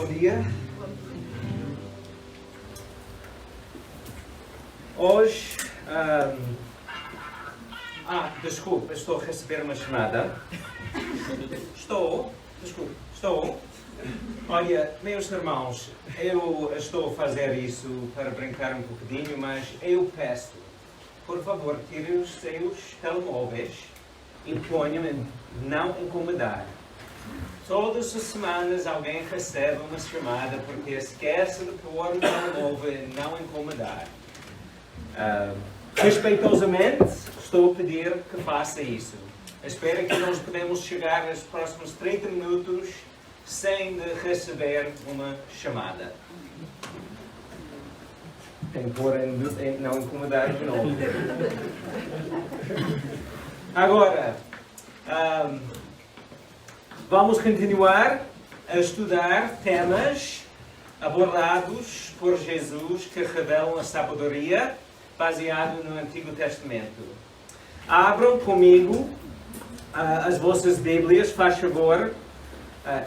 Bom dia. Hoje, desculpe, estou a receber uma chamada. Estou. Olha, meus irmãos, eu estou a fazer isso para brincar um pouquinho, mas eu peço, por favor, tirem os seus telemóveis e ponham em não incomodar. Todas as semanas alguém recebe uma chamada porque esquece de pôr o telemóvel e não incomodar. Respeitosamente, estou a pedir que faça isso. Espero que nós podemos chegar nos próximos 30 minutos sem receber uma chamada. Tem que pôr em não incomodar de novo. Agora, vamos continuar a estudar temas abordados por Jesus que revelam a sabedoria baseado no Antigo Testamento. Abram comigo as vossas Bíblias, faz favor,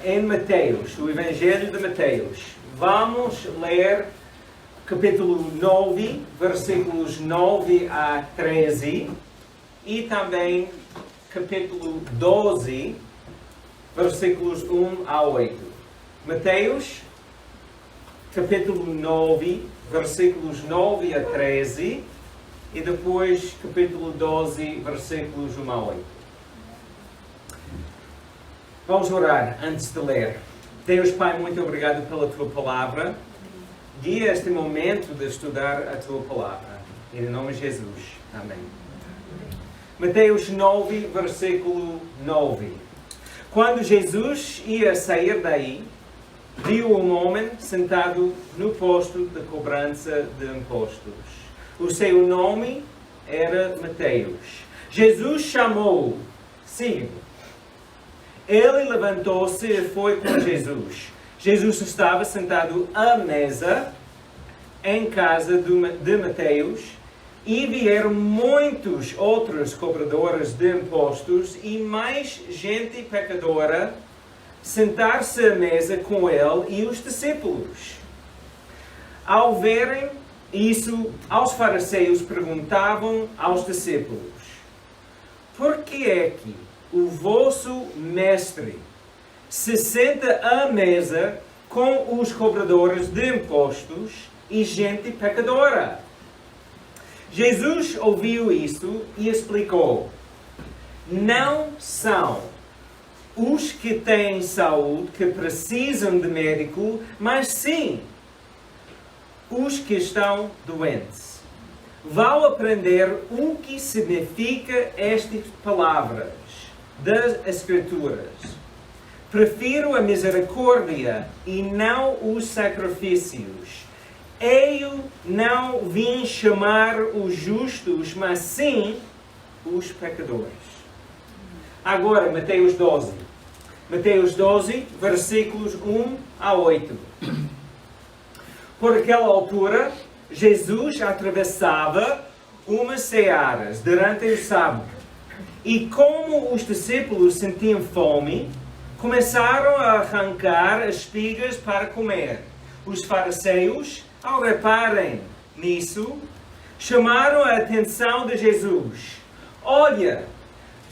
em Mateus, o Evangelho de Mateus. Vamos ler capítulo 9, versículos 9 a 13 e também capítulo 12, versículos 1 a 8. Mateus, capítulo 9, versículos 9 a 13 e depois capítulo 12, versículos 1 a 8. Vamos orar antes de ler. Deus Pai, muito obrigado pela Tua Palavra. Guia este momento de estudar a Tua Palavra. Em nome de Jesus. Amém. Mateus 9, versículo 9. Quando Jesus ia sair daí, viu um homem sentado no posto de cobrança de impostos. O seu nome era Mateus. Jesus chamou-o. Siga-me. Ele levantou-se e foi com Jesus. Jesus estava sentado à mesa em casa de Mateus e vieram muitos outros cobradores de impostos e mais gente pecadora sentar-se à mesa com ele e os discípulos. Ao verem isso, os fariseus perguntavam aos discípulos: por que é que o vosso mestre se senta à mesa com os cobradores de impostos e gente pecadora? Jesus ouviu isso e explicou: não são os que têm saúde que precisam de médico, mas sim os que estão doentes. Vão aprender o que significa estas palavras das Escrituras. Prefiro a misericórdia e não os sacrifícios. Eu não vim chamar os justos, mas sim os pecadores. Agora, Mateus 12. Mateus 12, versículos 1 a 8. Por aquela altura, Jesus atravessava umas searas durante o sábado. E como os discípulos sentiam fome, começaram a arrancar espigas para comer. Os fariseus, ao reparem nisso, chamaram a atenção de Jesus. Olha,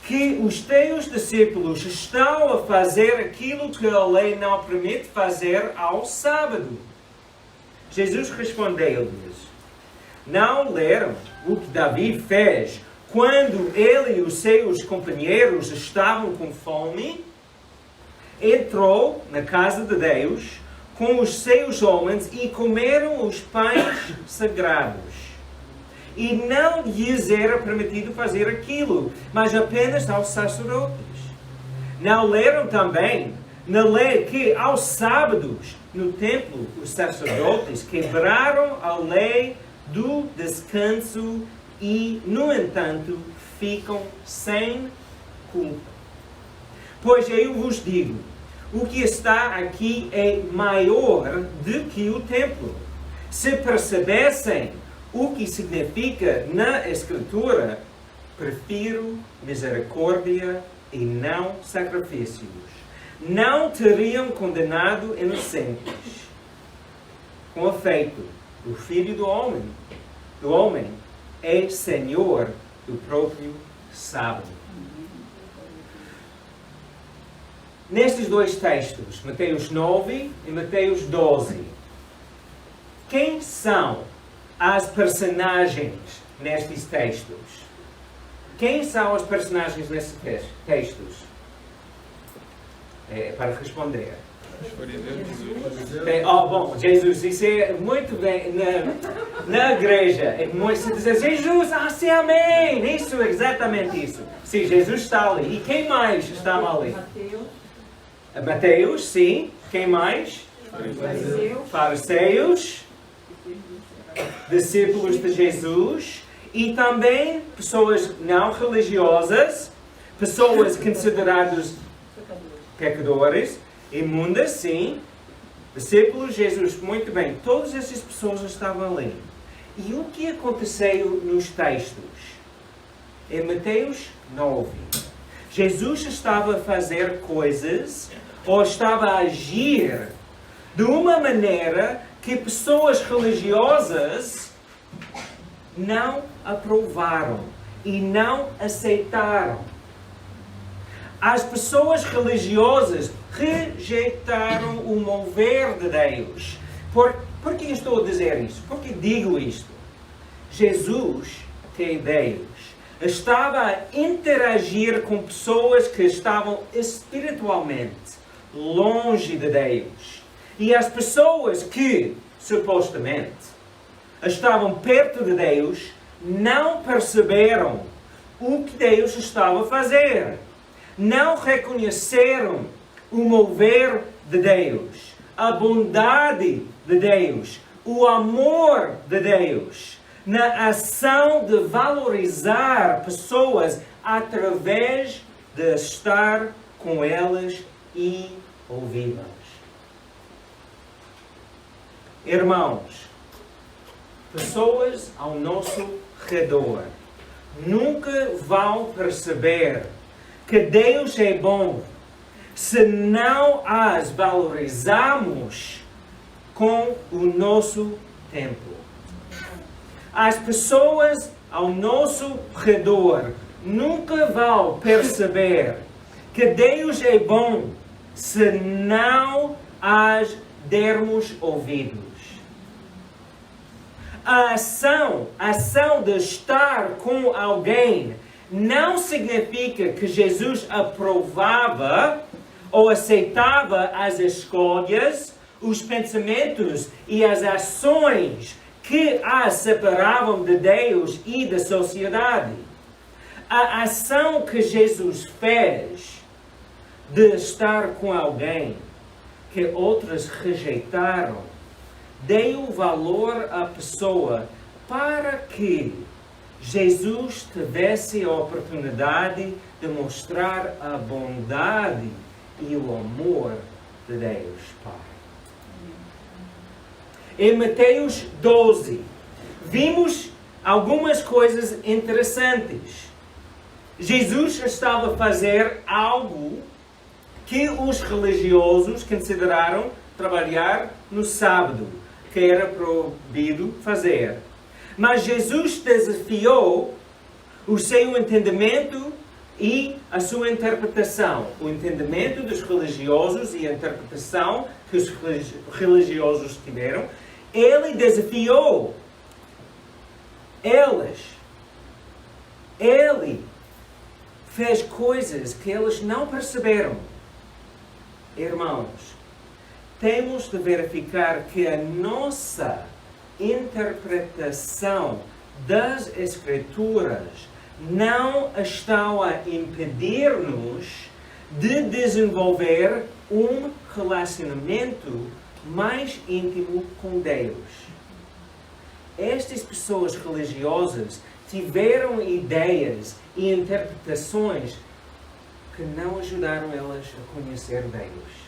que os teus discípulos estão a fazer aquilo que a lei não permite fazer ao sábado. Jesus respondeu-lhes: não leram o que Davi fez quando ele e os seus companheiros estavam com fome? Entrou na casa de Deus com os seus homens e comeram os pães sagrados. E não lhes era permitido fazer aquilo, mas apenas aos sacerdotes. Não leram também na lei que aos sábados no templo os sacerdotes quebraram a lei do descanso e, no entanto, ficam sem culpa. Pois eu vos digo, o que está aqui é maior do que o templo. Se percebessem o que significa na Escritura, prefiro misericórdia e não sacrifícios. não teriam condenado inocentes. Com efeito, o Filho do homem é Senhor do próprio sábado. Nestes dois textos, Mateus 9 e Mateus 12, quem são as personagens nestes textos? Quem são os personagens nestes textos? É para responder. Bom, Jesus, isso é muito bem na igreja. É muito, se dizer Jesus, sim, amém. Isso, exatamente isso. Sim, Jesus está ali. E quem mais estava ali? Mateus, sim. Quem mais? Fariseus. Discípulos de Jesus. E também pessoas não religiosas. Pessoas consideradas pecadores. Imundas, sim. Discípulos de Jesus, muito bem. Todas essas pessoas estavam ali. E o que aconteceu nos textos? Em Mateus 9, Jesus estava a fazer coisas, ou estava a agir, de uma maneira que pessoas religiosas não aprovaram e não aceitaram. As pessoas religiosas rejeitaram o mover de Deus. Por que estou a dizer isso? Por que digo isto? Jesus, que é Deus, estava a interagir com pessoas que estavam espiritualmente longe de Deus. E as pessoas que, supostamente, estavam perto de Deus, não perceberam o que Deus estava a fazer. Não reconheceram o mover de Deus, a bondade de Deus, o amor de Deus, na ação de valorizar pessoas através de estar com elas e ouvi-las. Irmãos, pessoas ao nosso redor nunca vão perceber que Deus é bom se não as valorizamos com o nosso tempo. As pessoas ao nosso redor nunca vão perceber que Deus é bom se não as dermos ouvidos. A ação de estar com alguém não significa que Jesus aprovava ou aceitava as escolhas, os pensamentos e as ações que a separavam de Deus e da sociedade. A ação que Jesus fez de estar com alguém que outros rejeitaram deu valor à pessoa para que Jesus tivesse a oportunidade de mostrar a bondade e o amor de Deus Pai. Em Mateus 12, vimos algumas coisas interessantes. Jesus estava a fazer algo que os religiosos consideraram trabalhar no sábado, que era proibido fazer. Mas Jesus desafiou o seu entendimento e a sua interpretação. O entendimento dos religiosos e a interpretação que os religiosos tiveram. Ele desafiou eles. Ele fez coisas que eles não perceberam. Irmãos, temos de verificar que a nossa interpretação das Escrituras não estão a impedir-nos de desenvolver um relacionamento mais íntimo com Deus. Estas pessoas religiosas tiveram ideias e interpretações que não ajudaram elas a conhecer Deus.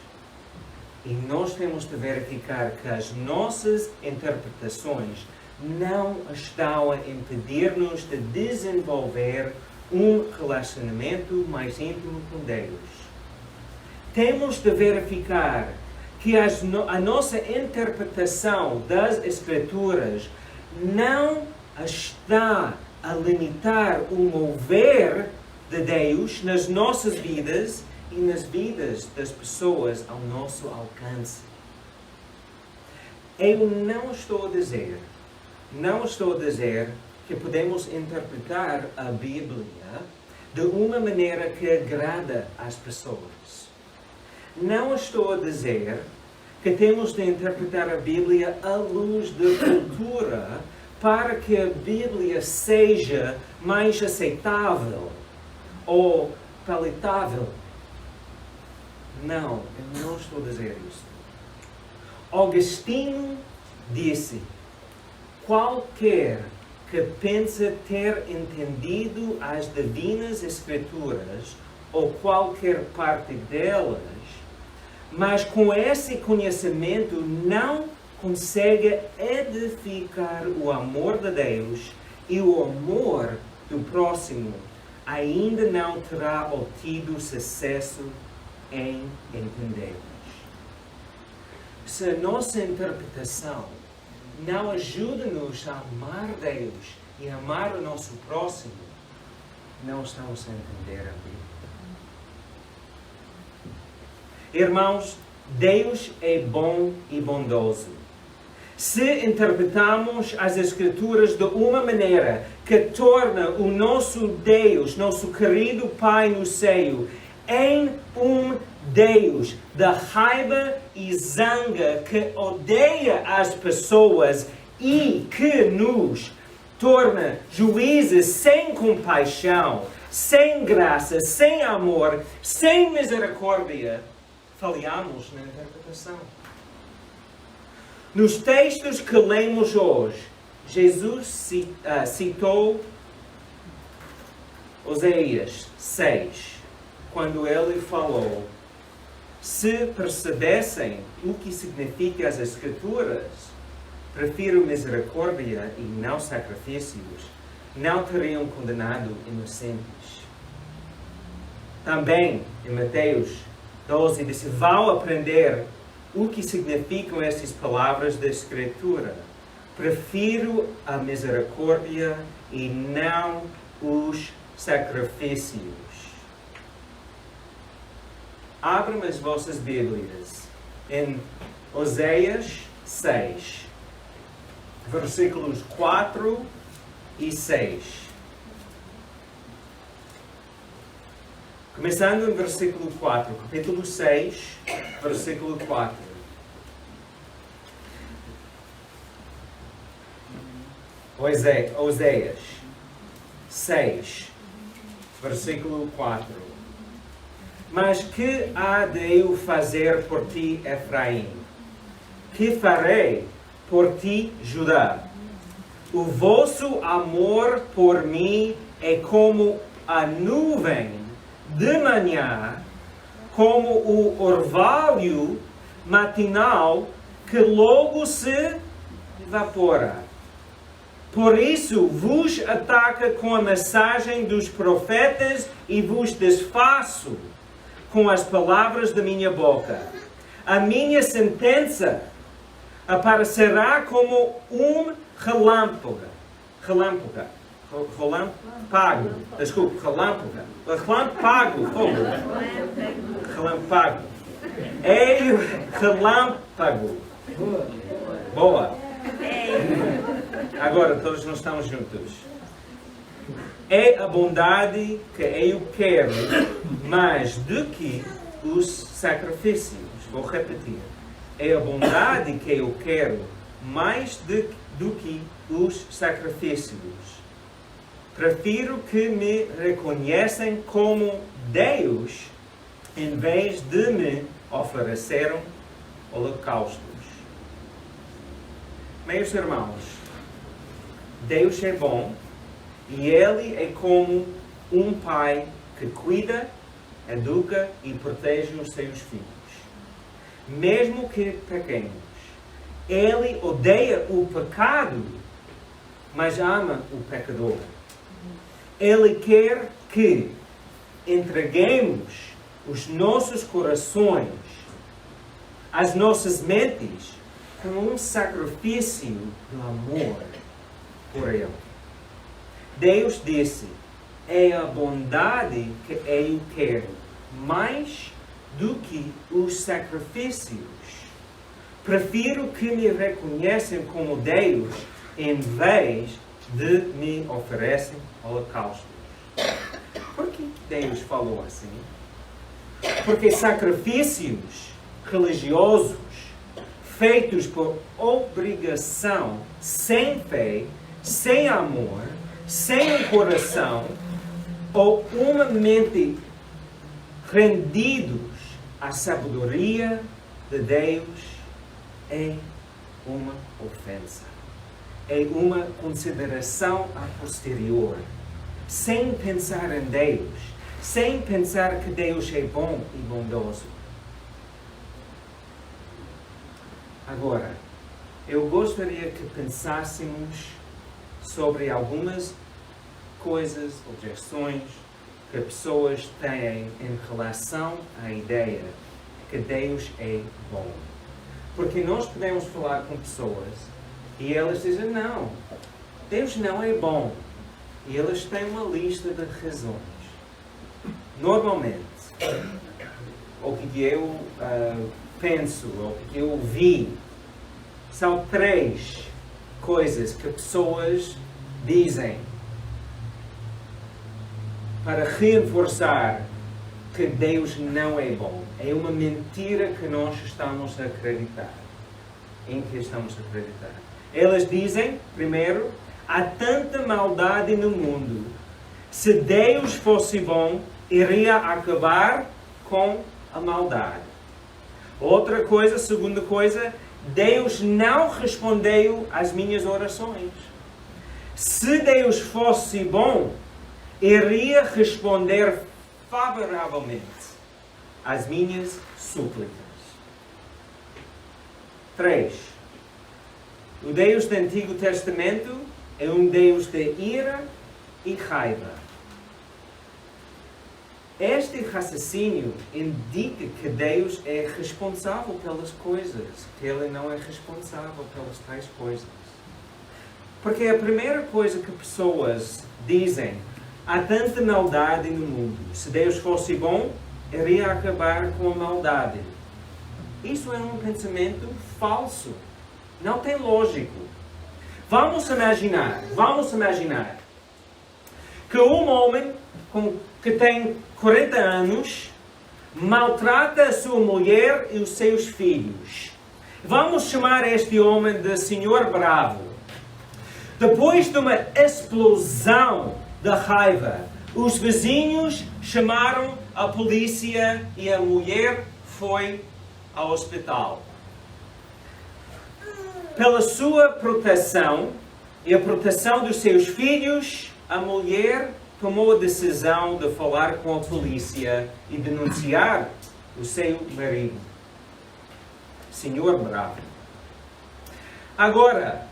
E nós temos de verificar que as nossas interpretações não estão a impedir-nos de desenvolver um relacionamento mais íntimo com Deus. temos de verificar que a nossa interpretação das Escrituras não está a limitar o mover de Deus nas nossas vidas e nas vidas das pessoas ao nosso alcance. Eu não estou a dizer que podemos interpretar a Bíblia de uma maneira que agrada às pessoas. Não estou a dizer que temos de interpretar a Bíblia à luz da cultura para que a Bíblia seja mais aceitável ou palatável. Não, eu não estou a dizer isso. Agostinho disse: qualquer que pensa ter entendido as divinas Escrituras ou qualquer parte delas, mas com esse conhecimento não consegue edificar o amor de Deus e o amor do próximo, ainda não terá obtido sucesso em entendê-los. Se a nossa interpretação não ajuda-nos a amar Deus e a amar o nosso próximo, não estamos a entender a Bíblia. Irmãos, Deus é bom e bondoso. Se interpretamos as Escrituras de uma maneira que torna o nosso Deus, nosso querido Pai no céu, em um Deus da raiva e zanga que odeia as pessoas e que nos torna juízes sem compaixão, sem graça, sem amor, sem misericórdia, falhamos na interpretação. Nos textos que lemos hoje, Jesus citou Oséias 6, quando ele falou: se percebessem o que significa as Escrituras, prefiro misericórdia e não sacrifícios, não teriam condenado inocentes. Também, em Mateus 12, disse: vão aprender o que significam estas palavras da Escritura. Prefiro a misericórdia e não os sacrifícios. Abram as vossas Bíblias em Oséias 6, versículos 4 e 6. Começando em versículo 4, capítulo 6, versículo 4. Oséias 6, versículo 4. Mas que há de eu fazer por ti, Efraim? Que farei por ti, Judá? O vosso amor por mim é como a nuvem de manhã, como o orvalho matinal que logo se evapora. Por isso vos ataca com a mensagem dos profetas e vos desfaço com as palavras da minha boca. A minha sentença aparecerá como um relâmpago. É relâmpago. Boa. Agora todos nós estamos juntos. É a bondade que eu quero mais do que os sacrifícios. Vou repetir. É a bondade que eu quero mais do que os sacrifícios. Prefiro que me reconheçam como Deus em vez de me oferecerem holocaustos. Meus irmãos, Deus é bom e Ele é como um pai que cuida, educa e protege os seus filhos. Mesmo que pequenos, Ele odeia o pecado, mas ama o pecador. Ele quer que entreguemos os nossos corações, as nossas mentes, como um sacrifício do amor por Ele. Deus disse, é a bondade que eu quero, mais do que os sacrifícios. Prefiro que me reconheçam como Deus, em vez de me oferecem holocaustos. Por que Deus falou assim? Porque sacrifícios religiosos feitos por obrigação, sem fé, sem amor, sem um coração ou uma mente rendidos à sabedoria de Deus é uma ofensa. É uma consideração a posterior, sem pensar em Deus, sem pensar que Deus é bom e bondoso. Agora, eu gostaria que pensássemos sobre algumas coisas, objeções que pessoas têm em relação à ideia que Deus é bom. Porque nós podemos falar com pessoas e elas dizem, não, Deus não é bom. E elas têm uma lista de razões. Normalmente, o que eu penso, o que eu vi, são 3 coisas que pessoas dizem para reforçar que Deus não é bom. É uma mentira que nós estamos a acreditar. Em que estamos a acreditar. Elas dizem, primeiro, há tanta maldade no mundo. Se Deus fosse bom, iria acabar com a maldade. Outra coisa, segunda coisa, Deus não respondeu às minhas orações. Se Deus fosse bom, iria responder favoravelmente às minhas súplicas. 3. O Deus do Antigo Testamento é um Deus de ira e raiva. Este raciocínio indica que Deus é responsável pelas coisas, que Ele não é responsável pelas tais coisas. Porque a primeira coisa que pessoas dizem, há tanta maldade no mundo. Se Deus fosse bom, iria acabar com a maldade. Isso é um pensamento falso. Não tem lógico. Vamos imaginar que um homem que tem 40 anos maltrata a sua mulher e os seus filhos. Vamos chamar este homem de Senhor Bravo. Depois de uma explosão de raiva, os vizinhos chamaram a polícia e a mulher foi ao hospital. Pela sua proteção e a proteção dos seus filhos, a mulher tomou a decisão de falar com a polícia e denunciar o seu marido, Senhor Bravo. Agora,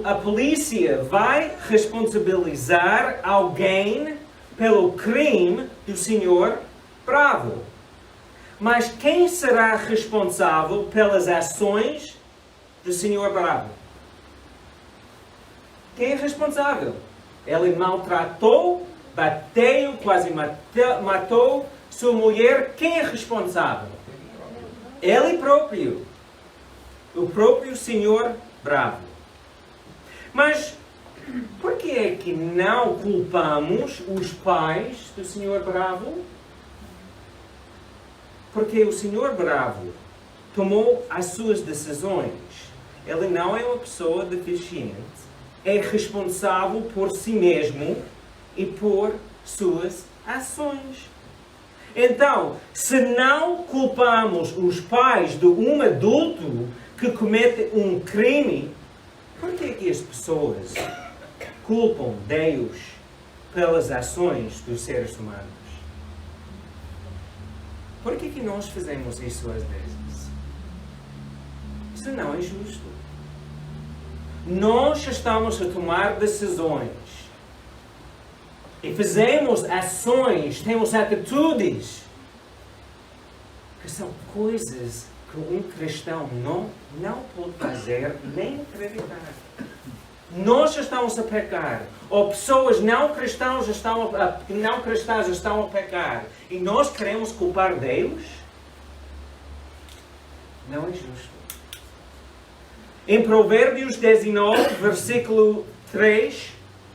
a polícia vai responsabilizar alguém pelo crime do Senhor Bravo. Mas quem será responsável pelas ações do Senhor Bravo? Quem é responsável? Ele maltratou, bateu, quase matou sua mulher. Quem é responsável? Ele próprio. O próprio Senhor Bravo. Mas por que é que não culpamos os pais do Senhor Bravo? Porque o Senhor Bravo tomou as suas decisões. Ele não é uma pessoa deficiente. É responsável por si mesmo e por suas ações. Então, se não culpamos os pais de um adulto que comete um crime, por que é que as pessoas culpam Deus pelas ações dos seres humanos? Por que é que nós fazemos isso às vezes? Isso não é justo. Nós estamos a tomar decisões e fazemos ações, temos atitudes que são coisas que um cristão não pode fazer nem acreditar. Nós estamos a pecar, ou pessoas não cristãs estão a pecar, e nós queremos culpar Deus? Não é justo. Em Provérbios 19, versículo 3,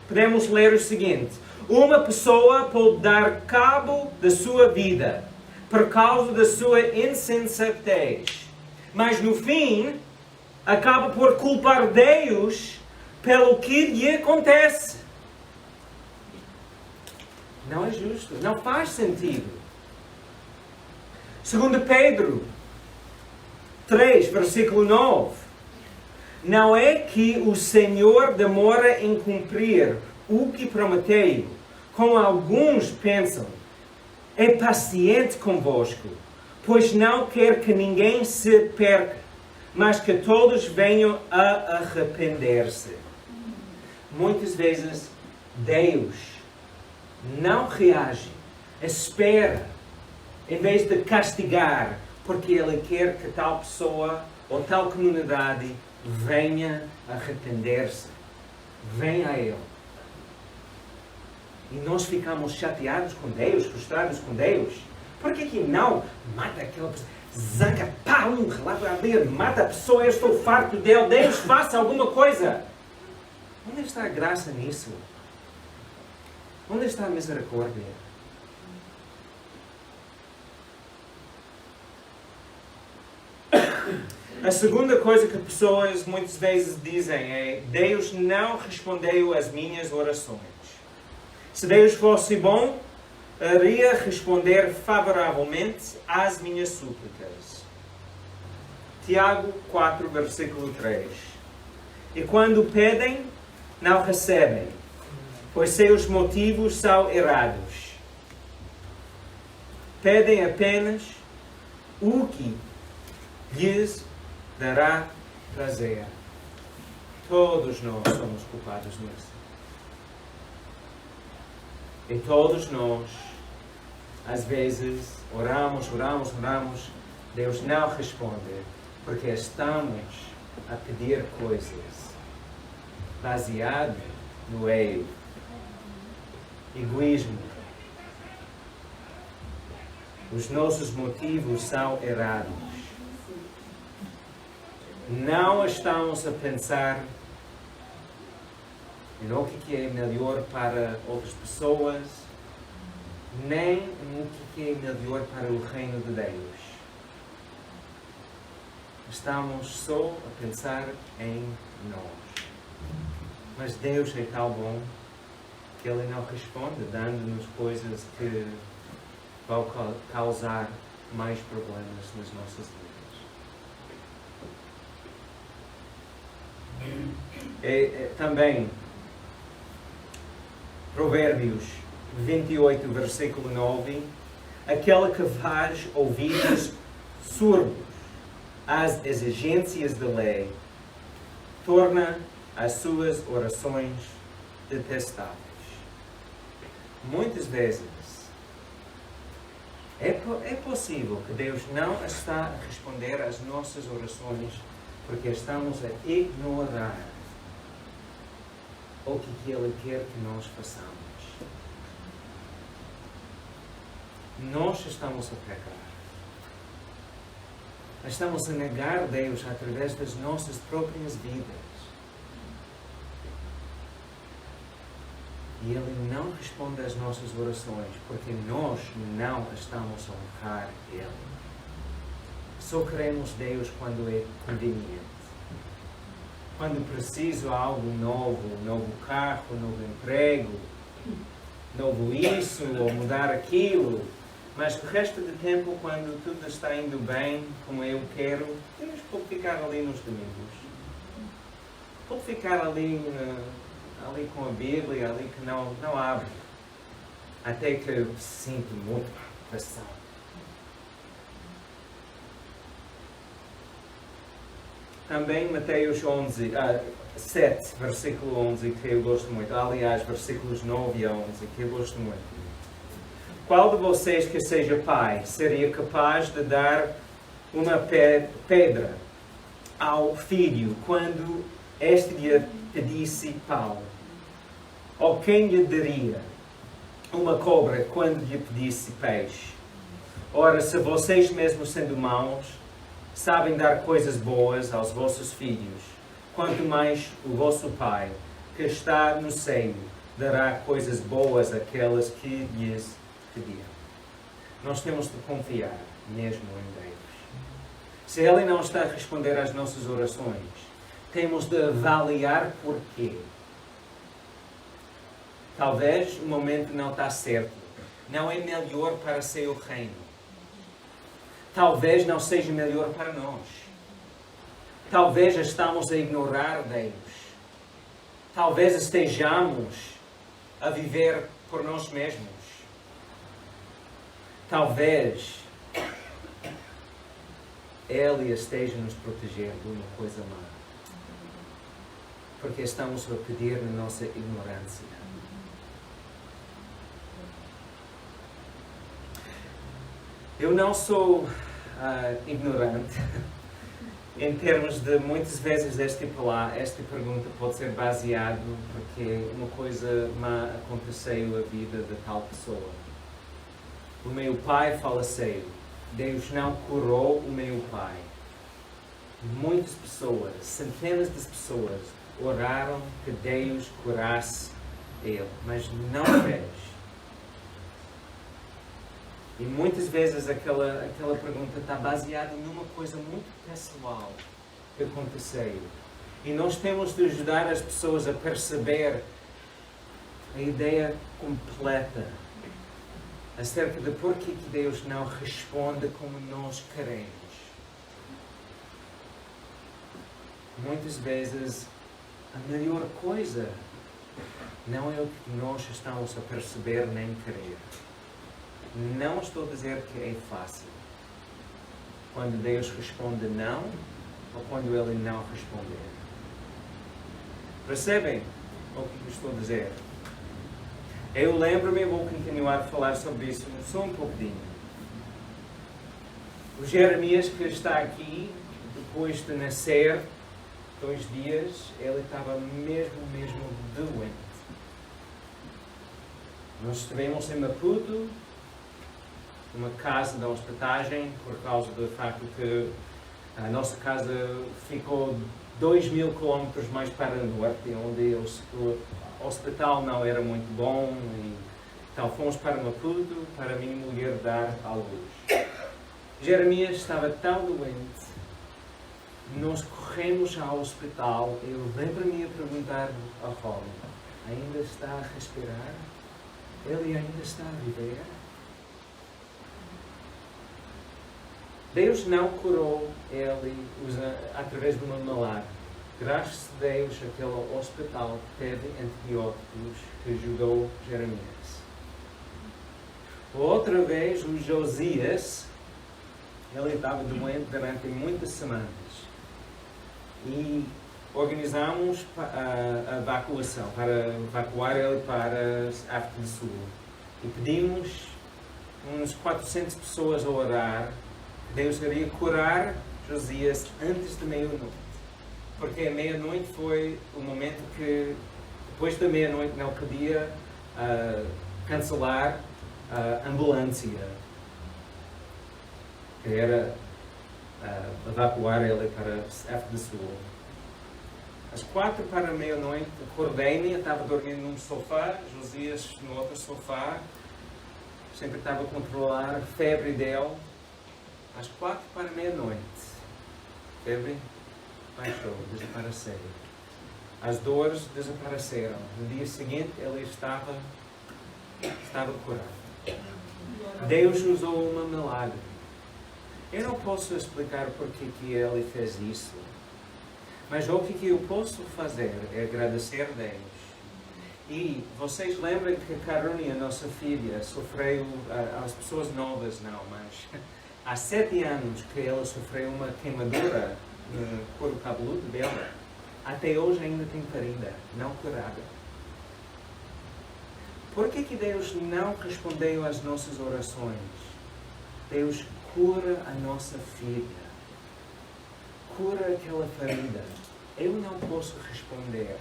podemos ler o seguinte: uma pessoa pode dar cabo da sua vida por causa da sua insensatez, mas no fim acaba por culpar Deus pelo que lhe acontece. Não é justo, não faz sentido. 2 Pedro 3, versículo 9. Não é que o Senhor demora em cumprir o que prometeu, como alguns pensam. É paciente convosco, pois não quer que ninguém se perca, mas que todos venham a arrepender-se. Muitas vezes Deus não reage, espera, em vez de castigar, porque Ele quer que tal pessoa ou tal comunidade venha a arrepender-se. Venha a Ele. E nós ficamos chateados com Deus, frustrados com Deus. Por que não mata aquela pessoa? Zanca, pá, relava a ver, mata a pessoa, eu estou farto dele. Deus, faça alguma coisa. Onde está a graça nisso? Onde está a misericórdia? A segunda coisa que pessoas muitas vezes dizem é: Deus não respondeu às minhas orações. Se Deus fosse bom, iria responder favoravelmente às minhas súplicas. Tiago 4, versículo 3. E quando pedem, não recebem, pois seus motivos são errados. Pedem apenas o que lhes dará prazer. Todos nós somos culpados nisso. E todos nós, às vezes, oramos, Deus não responde, porque estamos a pedir coisas baseadas no eu, egoísmo. Os nossos motivos são errados. Não estamos a pensar no que é melhor para outras pessoas, nem no que é melhor para o reino de Deus. Estamos só a pensar em nós. Mas Deus é tão bom que Ele não responde dando-nos coisas que vão causar mais problemas nas nossas vidas. Também, Provérbios 28, versículo 9: aquele que faz ouvidos surdos às exigências da lei torna as suas orações detestáveis. Muitas vezes é possível que Deus não está a responder às nossas orações porque estamos a ignorar o que Ele quer que nós façamos. Nós estamos a pecar. Estamos a negar Deus através das nossas próprias vidas. E Ele não responde às nossas orações porque nós não estamos a honrar Ele. Só queremos Deus quando é conveniente. Quando preciso de algo novo, novo carro, novo emprego, novo isso ou mudar aquilo. Mas o resto do tempo, quando tudo está indo bem, como eu quero, Deus pode ficar ali nos domingos. Pode ficar ali com a Bíblia, ali que não abre. Até que eu sinto muito pressão. Também Mateus 7, versículo 11, que eu gosto muito. Aliás, versículos 9 a 11, que eu gosto muito. Qual de vocês que seja pai seria capaz de dar uma pedra ao filho quando este lhe pedisse pão? Ou quem lhe daria uma cobra quando lhe pedisse peixe? Ora, se vocês mesmos sendo maus, sabem dar coisas boas aos vossos filhos, quanto mais o vosso Pai, que está no céu, dará coisas boas àquelas que lhes pedirem. Nós temos de confiar mesmo em Deus. Se Ele não está a responder às nossas orações, temos de avaliar porquê. Talvez o momento não está certo. Não é melhor para seu reino. Talvez não seja melhor para nós. Talvez estamos a ignorar Deus. Talvez estejamos a viver por nós mesmos. Talvez Ele esteja a nos proteger de uma coisa má. Porque estamos a pedir na nossa ignorância. Eu não sou ignorante em termos de muitas vezes esta pergunta pode ser baseado porque uma coisa má aconteceu na vida de tal pessoa. O meu pai faleceu. Deus não curou o meu pai. Muitas pessoas, centenas de pessoas, oraram que Deus curasse ele, mas não fez. E muitas vezes aquela pergunta está baseada numa coisa muito pessoal que aconteceu. E nós temos de ajudar as pessoas a perceber a ideia completa acerca de por que Deus não responde como nós queremos. Muitas vezes a melhor coisa não é o que nós estamos a perceber nem querer. Não estou a dizer que é fácil. Quando Deus responde não, ou quando Ele não responder. Percebem o que estou a dizer? Eu lembro-me, vou continuar a falar sobre isso só um pouquinho. O Jeremias que está aqui, depois de nascer, 2 dias, ele estava mesmo doente. Nós estivemos em Maputo, uma casa de hospedagem, por causa do facto que a nossa casa ficou 2.000 quilómetros mais para o norte, onde o hospital não era muito bom. Então fomos para Maputo para a minha mulher dar à luz. Jeremias estava tão doente, nós corremos ao hospital. Eu lembro-me a perguntar ao Rony: ainda está a respirar? Ele ainda está a viver? Deus não curou ele através de uma milagre. Graças a Deus, aquele hospital teve antibióticos que ajudou Jeremias. Outra vez, o Josias, ele estava doente durante muitas semanas. E organizamos a evacuação, para evacuar ele para a África do Sul. E pedimos uns 400 pessoas a orar. Deus iria curar Josias antes de meia-noite. Porque a meia-noite foi o momento que, depois da meia-noite, não podia cancelar a ambulância. Que era evacuar ele para a África do Sul. Às 4 para a meia-noite, acordei-me, estava dormindo num sofá, Josias no outro sofá. Sempre estava a controlar a febre dele. Às 4 para a meia-noite, febre baixou, desapareceu. As dores desapareceram. No dia seguinte, ele estava curado. Deus usou uma milagre. Eu não posso explicar porque que ele fez isso. Mas o que eu posso fazer é agradecer a Deus. E vocês lembram que a Carolina, a nossa filha, sofreu, as pessoas novas não, mas há 7 anos que ela sofreu uma queimadura no couro cabeludo dela. Até hoje ainda tem ferida, não curada. Por que Deus não respondeu às nossas orações? Deus cura a nossa filha. Cura aquela ferida. Eu não posso responder.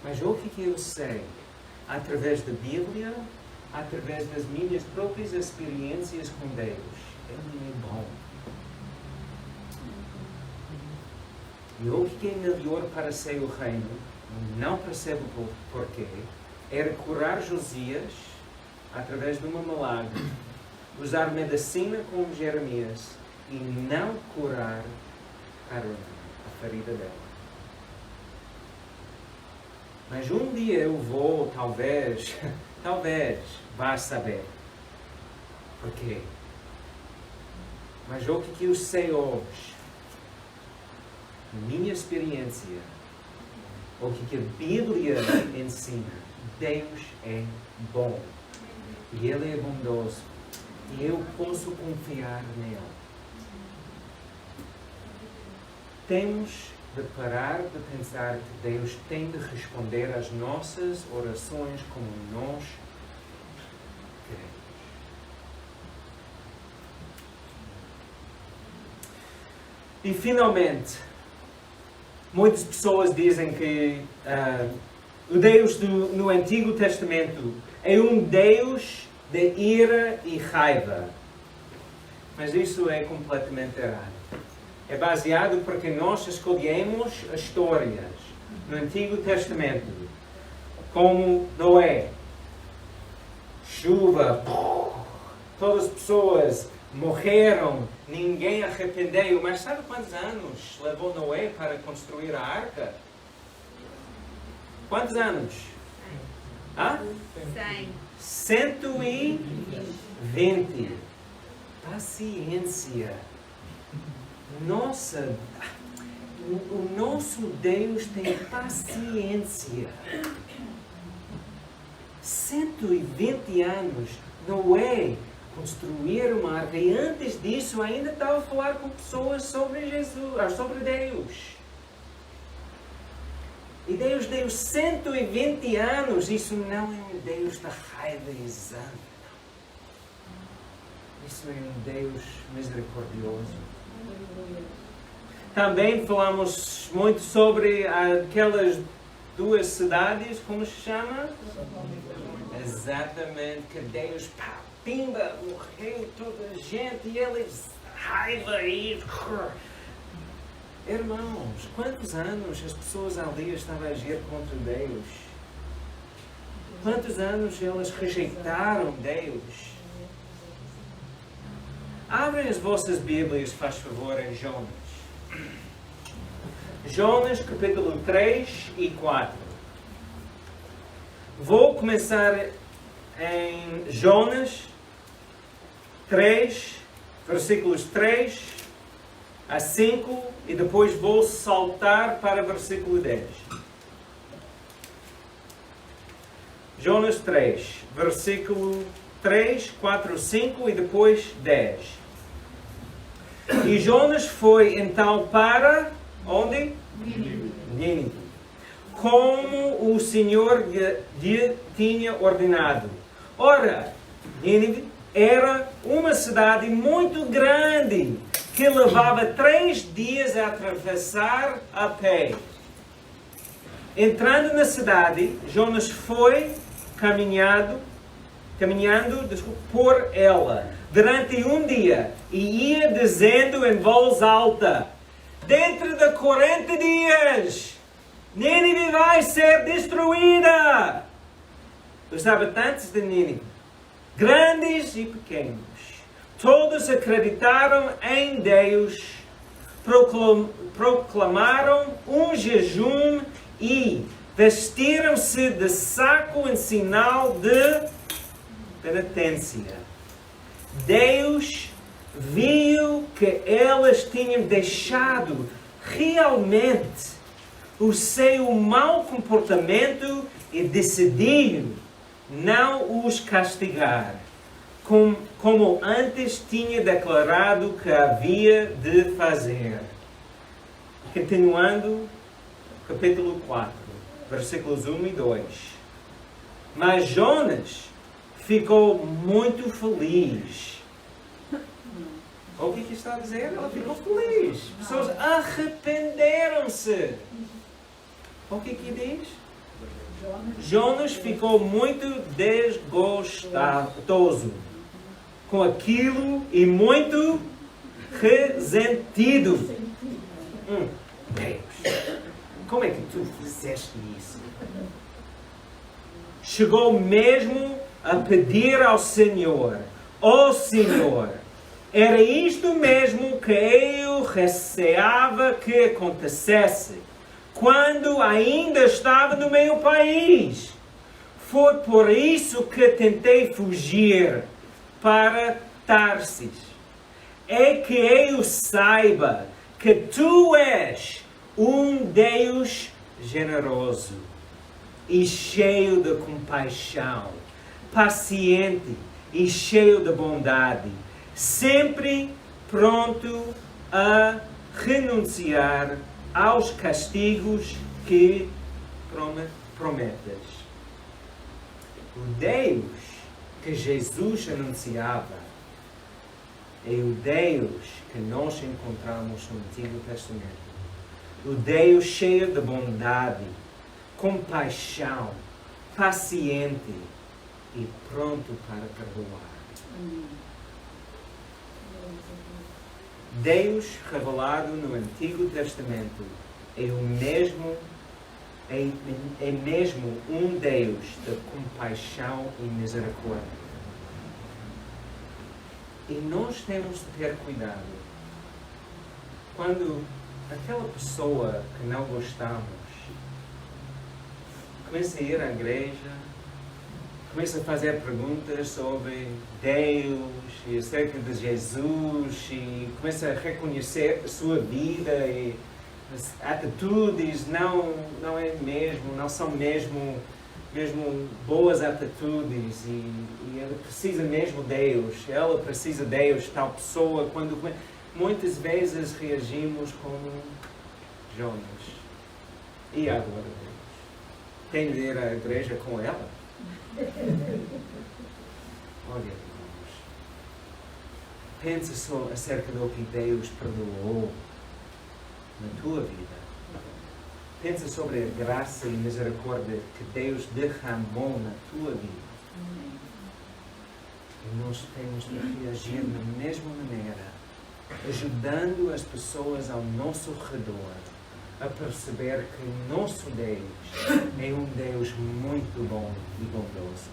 Mas o que eu sei? Através da Bíblia, através das minhas próprias experiências com Deus, Ele é bom. E o que é melhor para seu reino, não percebo porquê, era curar Josias através de uma milagre, usar medicina como Jeremias e não curar Carolina, a ferida dela. Mas um dia eu vou, talvez vá saber porquê. Mas o que eu sei hoje, minha experiência, o que a Bíblia ensina, Deus é bom. E Ele é bondoso. E eu posso confiar nele. Temos de parar de pensar que Deus tem de responder às nossas orações como nós queremos. E finalmente, muitas pessoas dizem que o Deus no Antigo Testamento é um Deus de ira e raiva. Mas isso é completamente errado. É baseado porque nós escolhemos as histórias no Antigo Testamento, como Noé, chuva, todas as pessoas morreram, ninguém arrependeu. Mas sabe quantos anos levou Noé para construir a arca? Quantos anos? 120. Paciência. Nossa, o nosso Deus tem paciência. 120 anos, Noé construir uma arca, e antes disso ainda estava a falar com pessoas sobre Jesus, sobre Deus. E Deus deu 120 anos. Isso não é um Deus da raiva e zanga. Isso é um Deus misericordioso. Também falamos muito sobre aquelas duas cidades, como se chama? Exatamente, que Deus, pimba, morreu toda a gente e eles, raiva e... Irmãos, quantos anos as pessoas ali estavam a agir contra Deus? Quantos anos elas rejeitaram Deus? Abrem as vossas Bíblias, faz favor, em Jonas. Jonas, capítulo 3 e 4. Vou começar em Jonas 3, versículos 3 a 5, e depois vou saltar para versículo 10. Jonas 3, versículo 3, 4, 5 e depois 10. E Jonas foi então para onde? Nínive. Como o Senhor lhe tinha ordenado. Ora, Nínive era uma cidade muito grande que levava 3 dias a atravessar a pé. Entrando na cidade, Jonas foi caminhando por ela durante um dia e ia dizendo em voz alta: dentro de 40 dias, Nínive vai ser destruída. Os habitantes de Nínive, grandes e pequenos, todos acreditaram em Deus, proclamaram um jejum e vestiram-se de saco em sinal de penitência. Deus viu que elas tinham deixado realmente o seu mau comportamento e decidiu não os castigar, como antes tinha declarado que havia de fazer. Continuando, capítulo 4, versículos 1 e 2. Mas Jonas ficou muito feliz. O que está a dizer? Ela ficou feliz. As pessoas arrependeram-se. O que diz? Jonas ficou muito desgostoso com aquilo e muito resentido. Deus, como é que tu fizeste isso? Chegou mesmo a pedir ao Senhor: ó Senhor, era isto mesmo que eu receava que acontecesse quando ainda estava no meu país. Foi por isso que tentei fugir para Tarsis. É que eu saiba que tu és um Deus generoso e cheio de compaixão, paciente e cheio de bondade, sempre pronto a renunciar aos castigos que prometes. O Deus que Jesus anunciava é o Deus que nós encontramos no Antigo Testamento. O Deus cheio de bondade, compaixão, paciente e pronto para perdoar. Deus revelado no Antigo Testamento é mesmo um Deus de compaixão e misericórdia. E nós temos de ter cuidado quando aquela pessoa que não gostamos começa a ir à igreja, começa a fazer perguntas sobre Deus e acerca de Jesus e começa a reconhecer a sua vida e as atitudes não são mesmo boas atitudes e ela precisa mesmo de Deus, ela precisa de Deus, tal pessoa, quando muitas vezes reagimos como Jonas. E agora Deus? Tem de ir à igreja com ela? Olha, irmãos, pensa só acerca do que Deus perdoou na tua vida. Pensa sobre a graça e misericórdia que Deus derramou na tua vida. E nós temos de reagir da mesma maneira, ajudando as pessoas ao nosso redor a perceber que o nosso Deus é um Deus muito bom e bondoso,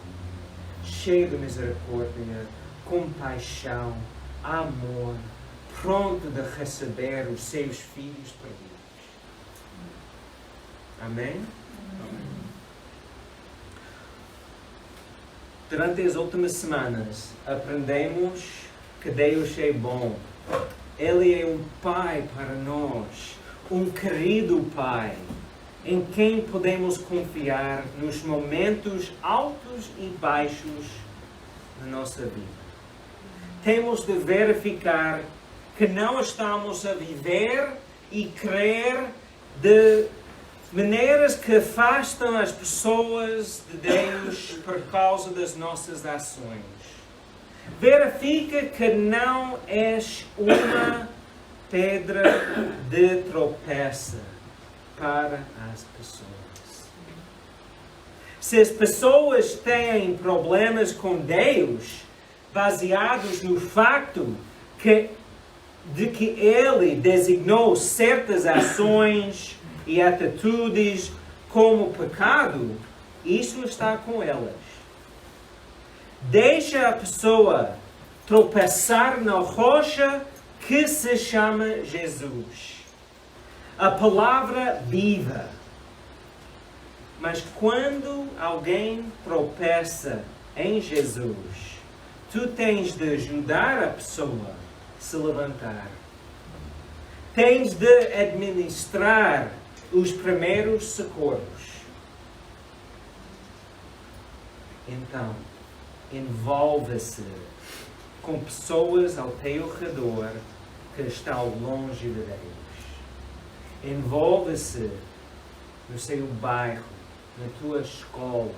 cheio de misericórdia, compaixão, amor, pronto de receber os seus filhos perdidos. Amém? Amém. Durante as últimas semanas, aprendemos que Deus é bom. Ele é um Pai para nós, um querido Pai, em quem podemos confiar nos momentos altos e baixos da nossa vida. Temos de verificar que não estamos a viver e crer de maneiras que afastam as pessoas de Deus por causa das nossas ações. Verifica que não és uma pedra de tropeço para as pessoas. Se as pessoas têm problemas com Deus, baseados no facto de que Ele designou certas ações e atitudes como pecado, isso está com elas. Deixa a pessoa tropeçar na rocha que se chama Jesus. A palavra viva. Mas quando alguém tropeça em Jesus, tu tens de ajudar a pessoa a se levantar. Tens de administrar os primeiros socorros. Então, envolva-se com pessoas ao teu redor que estão longe de Deus. Envolva-se no seu bairro, na tua escola,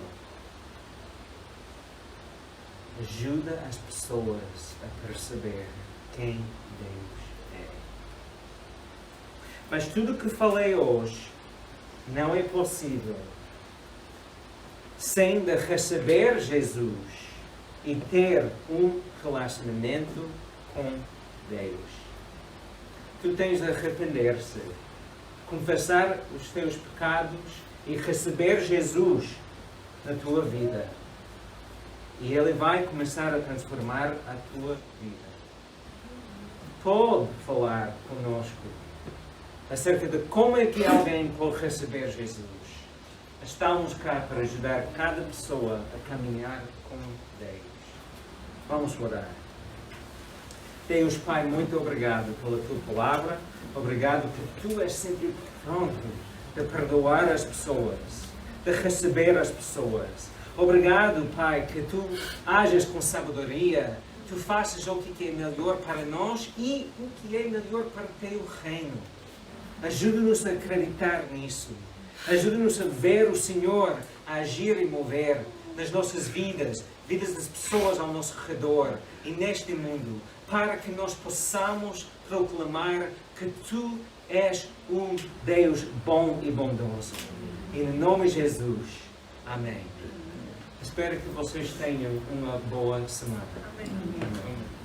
Ajuda as pessoas a perceber quem Deus é. Mas tudo que falei hoje não é possível sem de receber Jesus e ter um relacionamento com Deus. Tu tens de arrepender-se, confessar os teus pecados e receber Jesus na tua vida. E Ele vai começar a transformar a tua vida. Pode falar conosco acerca de como é que alguém pode receber Jesus. Estamos cá para ajudar cada pessoa a caminhar com Deus. Vamos orar. Deus Pai, muito obrigado pela Tua Palavra. Obrigado porque Tu és sempre pronto de perdoar as pessoas, de receber as pessoas. Obrigado, Pai, que Tu ages com sabedoria. Tu faças o que é melhor para nós e o que é melhor para o Teu reino. Ajuda-nos a acreditar nisso. Ajuda-nos a ver o Senhor a agir e mover nas nossas vidas, vidas das pessoas ao nosso redor e neste mundo, para que nós possamos proclamar que Tu és um Deus bom e bondoso. E no nome de Jesus. Amém. Espero que vocês tenham uma boa semana. Amém.